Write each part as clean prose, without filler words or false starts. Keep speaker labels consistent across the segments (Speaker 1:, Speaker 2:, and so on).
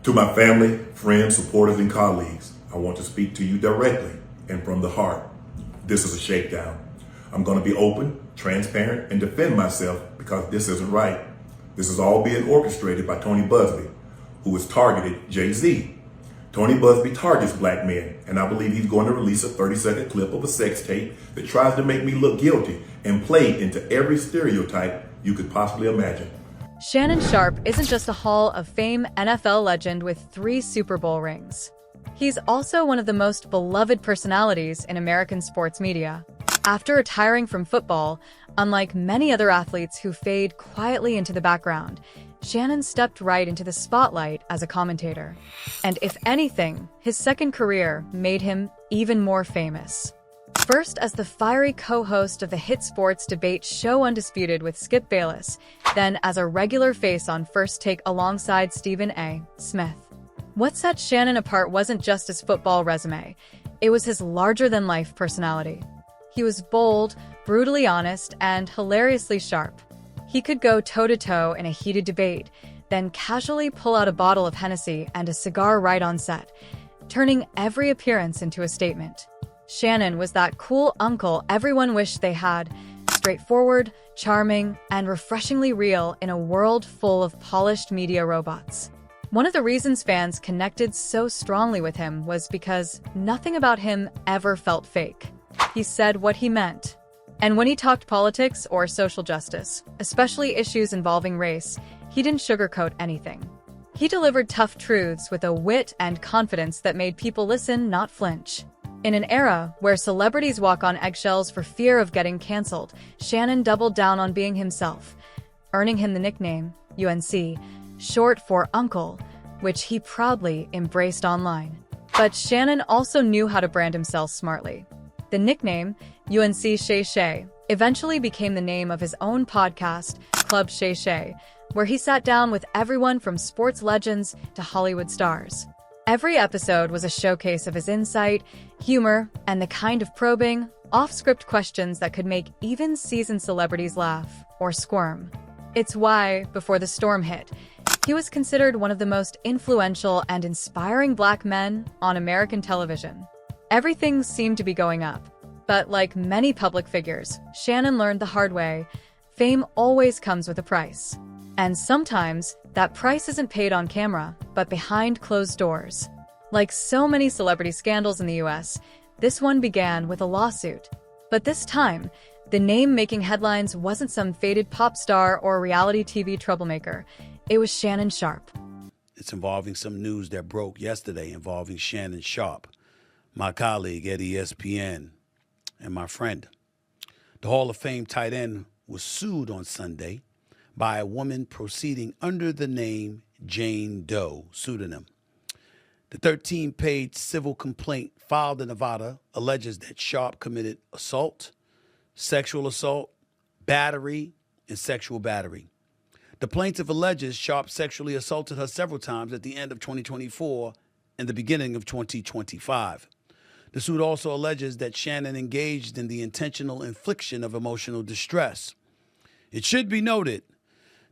Speaker 1: To my family, friends, supporters, and colleagues, I want to speak to you directly and from the heart. This is a shakedown. I'm going to be open, transparent, and defend myself because this isn't right. This is all being orchestrated by Tony Buzbee, who has targeted Jay-Z. Tony Buzbee targets black men, and I believe he's going to release a 30-second clip of a sex tape that tries to make me look guilty and play into every stereotype you could possibly imagine.
Speaker 2: Shannon Sharpe isn't just a Hall of Fame NFL legend with 3 Super Bowl rings. He's also one of the most beloved personalities in American sports media. After retiring from football, unlike many other athletes who fade quietly into the background, Shannon stepped right into the spotlight as a commentator. And if anything, his second career made him even more famous. First as the fiery co-host of the hit sports debate show Undisputed with Skip Bayless, then as a regular face on First Take alongside Stephen A. Smith. What set Shannon apart wasn't just his football resume, it was his larger-than-life personality. He was bold, brutally honest, and hilariously sharp. He could go toe-to-toe in a heated debate, then casually pull out a bottle of Hennessy and a cigar right on set, turning every appearance into a statement. Shannon was that cool uncle everyone wished they had, straightforward, charming, and refreshingly real in a world full of polished media robots. One of the reasons fans connected so strongly with him was because nothing about him ever felt fake. He said what he meant. And when he talked politics or social justice, especially issues involving race, he didn't sugarcoat anything. He delivered tough truths with a wit and confidence that made people listen, not flinch. In an era where celebrities walk on eggshells for fear of getting canceled, Shannon doubled down on being himself, earning him the nickname UNC, short for Uncle, which he proudly embraced online. But Shannon also knew how to brand himself smartly. The nickname, UNC Shay Shay, eventually became the name of his own podcast, Club Shay Shay, where he sat down with everyone from sports legends to Hollywood stars. Every episode was a showcase of his insight, humor, and the kind of probing, off-script questions that could make even seasoned celebrities laugh or squirm. It's why, before the storm hit, he was considered one of the most influential and inspiring black men on American television. Everything seemed to be going up, but like many public figures, Shannon learned the hard way, fame always comes with a price. And sometimes, that price isn't paid on camera, but behind closed doors. Like so many celebrity scandals in the US, this one began with a lawsuit. But this time, the name making headlines wasn't some faded pop star or reality TV troublemaker. It was Shannon Sharpe.
Speaker 3: It's involving some news that broke yesterday involving Shannon Sharpe, my colleague at ESPN, and my friend. The Hall of Fame tight end was sued on Sunday by a woman proceeding under the name Jane Doe pseudonym. The 13-page civil complaint filed in Nevada alleges that Sharpe committed assault, sexual assault, battery, and sexual battery. The plaintiff alleges Sharpe sexually assaulted her several times at the end of 2024 and the beginning of 2025. The suit also alleges that Shannon engaged in the intentional infliction of emotional distress. It should be noted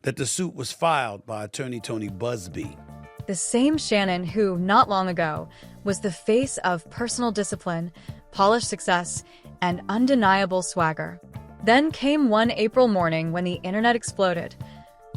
Speaker 3: that the suit was filed by attorney Tony Buzbee.
Speaker 2: The same Shannon who, not long ago, was the face of personal discipline, polished success, and undeniable swagger. Then came one April morning when the internet exploded.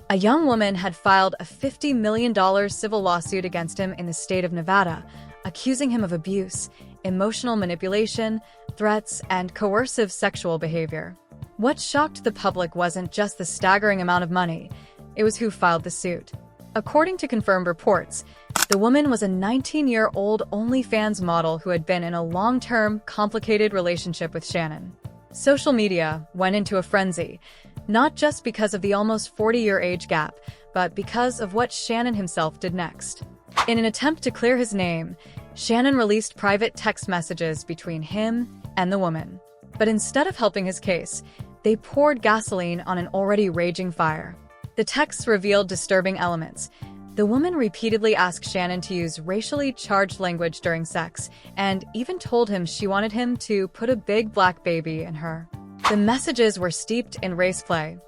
Speaker 2: A young woman had filed a $50 million civil lawsuit against him in the state of Nevada, accusing him of abuse, emotional manipulation, threats, and coercive sexual behavior. What shocked the public wasn't just the staggering amount of money, it was who filed the suit. According to confirmed reports, the woman was a 19-year-old OnlyFans model who had been in a long-term, complicated relationship with Shannon. Social media went into a frenzy, not just because of the almost 40-year age gap, but because of what Shannon himself did next. In an attempt to clear his name, Shannon released private text messages between him and the woman. But instead of helping his case, they poured gasoline on an already raging fire. The texts revealed disturbing elements. The woman repeatedly asked Shannon to use racially charged language during sex, and even told him she wanted him to put a big black baby in her. The messages were steeped in race play.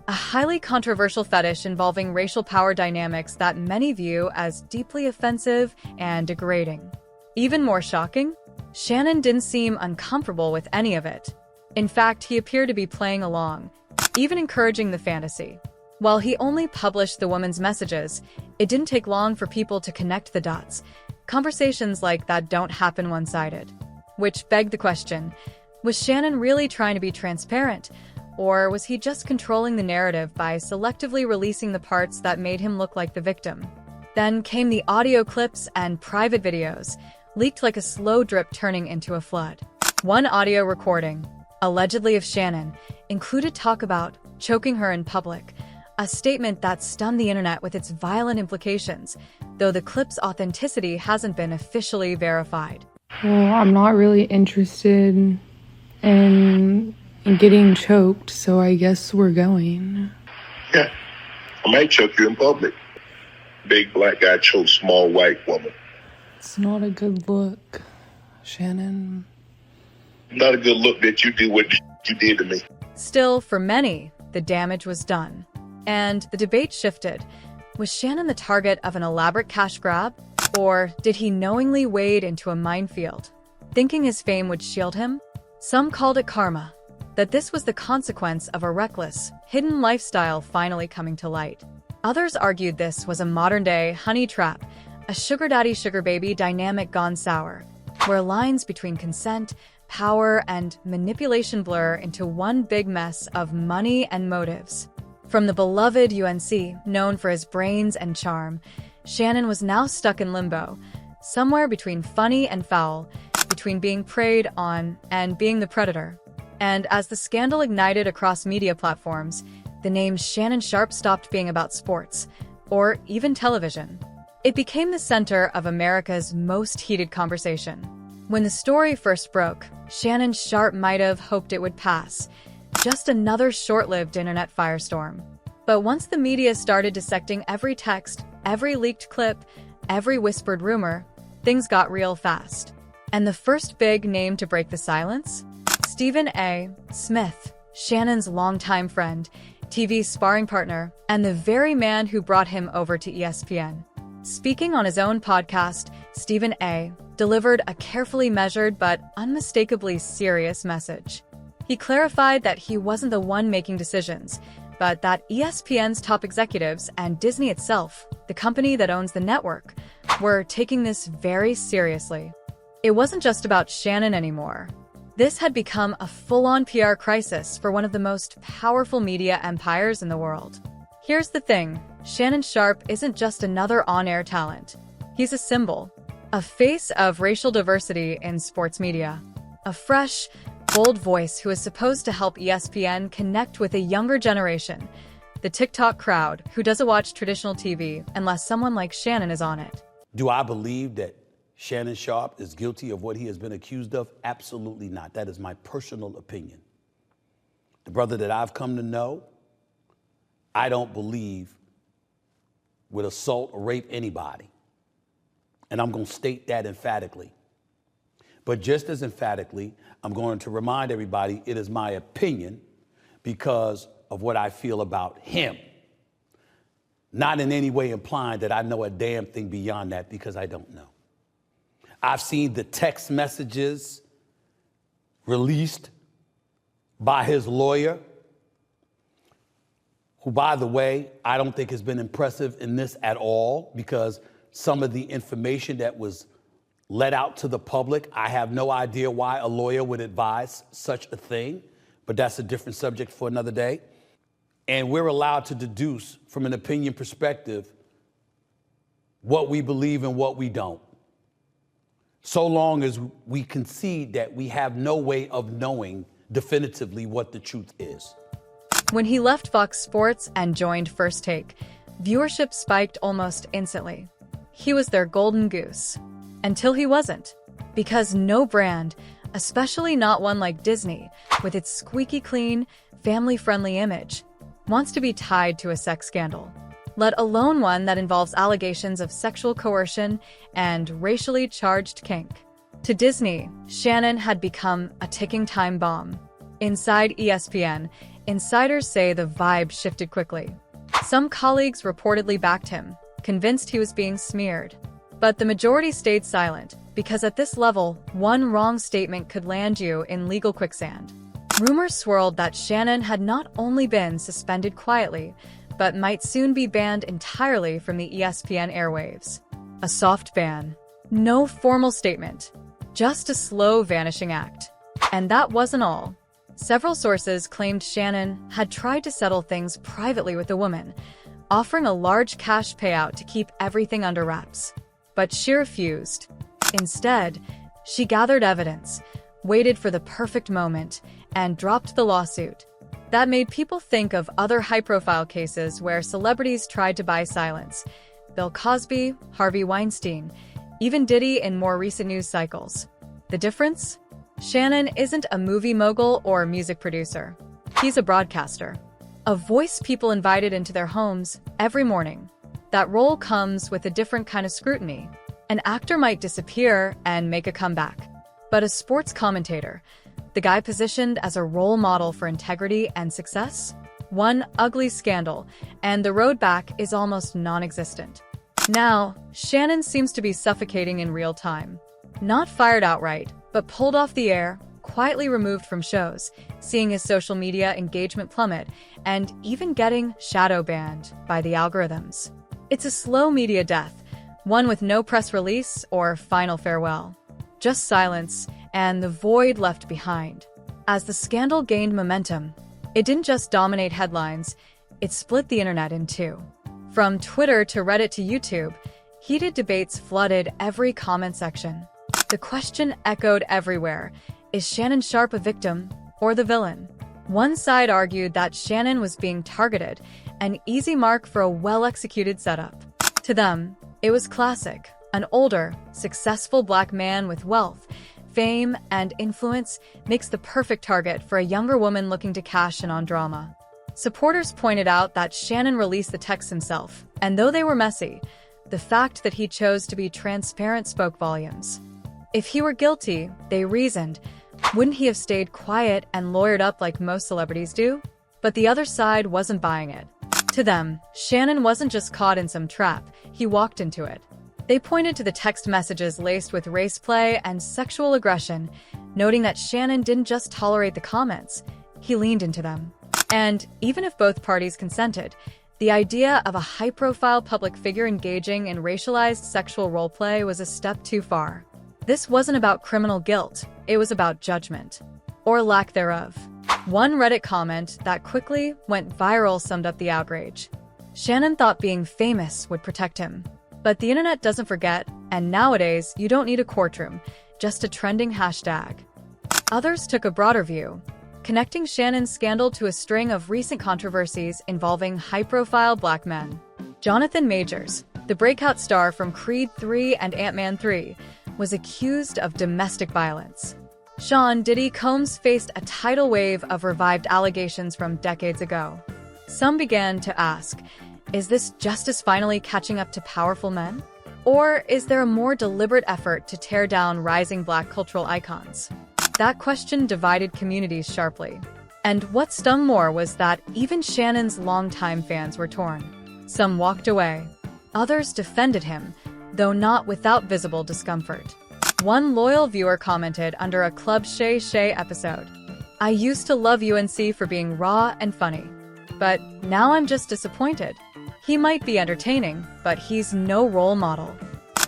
Speaker 2: a highly controversial fetish involving racial power dynamics that many view as deeply offensive and degrading. Even more shocking, Shannon didn't seem uncomfortable with any of it. In fact, he appeared to be playing along, even encouraging the fantasy. While he only published the woman's messages, it didn't take long for people to connect the dots. Conversations like that don't happen one-sided. Which begged the question, was Shannon really trying to be transparent? Or was he just controlling the narrative by selectively releasing the parts that made him look like the victim? Then came the audio clips and private videos, leaked like a slow drip turning into a flood. One audio recording, allegedly of Shannon, included talk about choking her in public, a statement that stunned the internet with its violent implications, though the clip's authenticity hasn't been officially verified.
Speaker 4: Well, I'm not really interested in getting choked, so I guess we're going.
Speaker 5: Yeah, I might choke you in public. Big black guy chokes small white woman.
Speaker 4: It's not a good look, Shannon.
Speaker 5: Not a good look that you do what you did to me.
Speaker 2: Still, for many, the damage was done. And the debate shifted. Was Shannon the target of an elaborate cash grab? Or did he knowingly wade into a minefield, thinking his fame would shield him? Some called it karma, that this was the consequence of a reckless, hidden lifestyle finally coming to light. Others argued this was a modern-day honey trap, a sugar daddy sugar baby dynamic gone sour, where lines between consent, power, and manipulation blur into one big mess of money and motives. From the beloved UNC, known for his brains and charm, Shannon was now stuck in limbo, somewhere between funny and foul, between being preyed on and being the predator. And as the scandal ignited across media platforms, the name Shannon Sharpe stopped being about sports, or even television. It became the center of America's most heated conversation. When the story first broke, Shannon Sharpe might have hoped it would pass, just another short-lived internet firestorm. But once the media started dissecting every text, every leaked clip, every whispered rumor, things got real fast. And the first big name to break the silence? Stephen A. Smith, Shannon's longtime friend, TV sparring partner, and the very man who brought him over to ESPN. Speaking on his own podcast, Stephen A. delivered a carefully measured but unmistakably serious message. He clarified that he wasn't the one making decisions, but that ESPN's top executives and Disney itself, the company that owns the network, were taking this very seriously. It wasn't just about Shannon anymore. This had become a full-on PR crisis for one of the most powerful media empires in the world. Here's the thing, Shannon Sharpe isn't just another on-air talent. He's a symbol, a face of racial diversity in sports media, a fresh, bold voice who is supposed to help ESPN connect with a younger generation, the TikTok crowd who doesn't watch traditional TV unless someone like Shannon is on it.
Speaker 3: Do I believe that Shannon Sharpe is guilty of what he has been accused of? Absolutely not. That is my personal opinion. The brother that I've come to know, I don't believe would assault or rape anybody. And I'm going to state that emphatically. But just as emphatically, I'm going to remind everybody it is my opinion because of what I feel about him. Not in any way implying that I know a damn thing beyond that, because I don't know. I've seen the text messages released by his lawyer, who, by the way, I don't think has been impressive in this at all, because some of the information that was let out to the public, I have no idea why a lawyer would advise such a thing, but that's a different subject for another day. And we're allowed to deduce from an opinion perspective what we believe and what we don't, so long as we concede that we have no way of knowing definitively what the truth is.
Speaker 2: When he left Fox Sports and joined First Take, viewership spiked almost instantly. He was their golden goose. Until he wasn't. Because no brand, especially not one like Disney, with its squeaky clean, family-friendly image, wants to be tied to a sex scandal, let alone one that involves allegations of sexual coercion and racially charged kink. To Disney, Shannon had become a ticking time bomb. Inside ESPN, insiders say the vibe shifted quickly. Some colleagues reportedly backed him, convinced he was being smeared. But the majority stayed silent, because at this level, one wrong statement could land you in legal quicksand. Rumors swirled that Shannon had not only been suspended quietly, but might soon be banned entirely from the ESPN airwaves. A soft ban. No formal statement. Just a slow vanishing act. And that wasn't all. Several sources claimed Shannon had tried to settle things privately with the woman, offering a large cash payout to keep everything under wraps. But she refused. Instead, she gathered evidence, waited for the perfect moment, and dropped the lawsuit. That made people think of other high-profile cases where celebrities tried to buy silence. Bill Cosby, Harvey Weinstein, even Diddy in more recent news cycles. The difference? Shannon isn't a movie mogul or music producer. He's a broadcaster. A voice people invited into their homes every morning. That role comes with a different kind of scrutiny. An actor might disappear and make a comeback. But a sports commentator, the guy positioned as a role model for integrity and success? One ugly scandal, and the road back is almost non-existent. Now, Shannon seems to be suffocating in real time. Not fired outright, but pulled off the air, quietly removed from shows, seeing his social media engagement plummet, and even getting shadow banned by the algorithms. It's a slow media death, one with no press release or final farewell. Just silence and the void left behind. As the scandal gained momentum, it didn't just dominate headlines, it split the internet in two. From Twitter to Reddit to YouTube, heated debates flooded every comment section. The question echoed everywhere: is Shannon Sharpe a victim or the villain? One side argued that Shannon was being targeted, an easy mark for a well-executed setup. To them, it was classic. An older, successful black man with wealth, fame, and influence makes the perfect target for a younger woman looking to cash in on drama. Supporters pointed out that Shannon released the texts himself, and though they were messy, the fact that he chose to be transparent spoke volumes. If he were guilty, they reasoned, wouldn't he have stayed quiet and lawyered up like most celebrities do? But the other side wasn't buying it. To them, Shannon wasn't just caught in some trap, he walked into it. They pointed to the text messages laced with race play and sexual aggression, noting that Shannon didn't just tolerate the comments, he leaned into them. And even if both parties consented, the idea of a high-profile public figure engaging in racialized sexual roleplay was a step too far. This wasn't about criminal guilt, it was about judgment. Or lack thereof. One Reddit comment that quickly went viral summed up the outrage. Shannon thought being famous would protect him. But the internet doesn't forget, and nowadays you don't need a courtroom, just a trending hashtag. Others took a broader view, connecting Shannon's scandal to a string of recent controversies involving high-profile black men. Jonathan Majors, the breakout star from Creed 3 and Ant-Man 3, was accused of domestic violence. Sean Diddy Combs faced a tidal wave of revived allegations from decades ago. Some began to ask, is this justice finally catching up to powerful men? Or is there a more deliberate effort to tear down rising black cultural icons? That question divided communities sharply. And what stung more was that even Shannon's longtime fans were torn. Some walked away. Others defended him, though not without visible discomfort. One loyal viewer commented under a Club Shay Shay episode, "I used to love UNC for being raw and funny, but now I'm just disappointed. He might be entertaining, but he's no role model."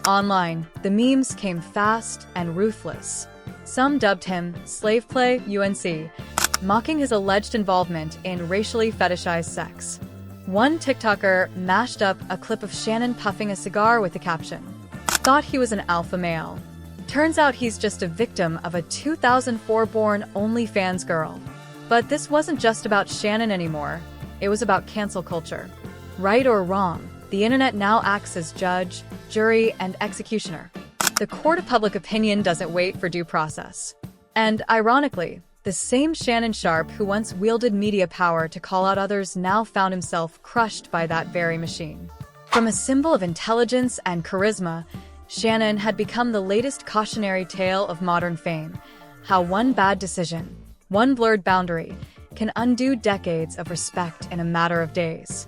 Speaker 2: Online, the memes came fast and ruthless. Some dubbed him Slave Play UNC, mocking his alleged involvement in racially fetishized sex. One TikToker mashed up a clip of Shannon puffing a cigar with the caption, "Thought he was an alpha male. Turns out he's just a victim of a 2004-born OnlyFans girl." But this wasn't just about Shannon anymore. It was about cancel culture. Right or wrong, the internet now acts as judge, jury, and executioner. The court of public opinion doesn't wait for due process. And ironically, the same Shannon Sharpe who once wielded media power to call out others now found himself crushed by that very machine. From a symbol of intelligence and charisma, Shannon had become the latest cautionary tale of modern fame, how one bad decision, One blurred boundary can undo decades of respect in a matter of days.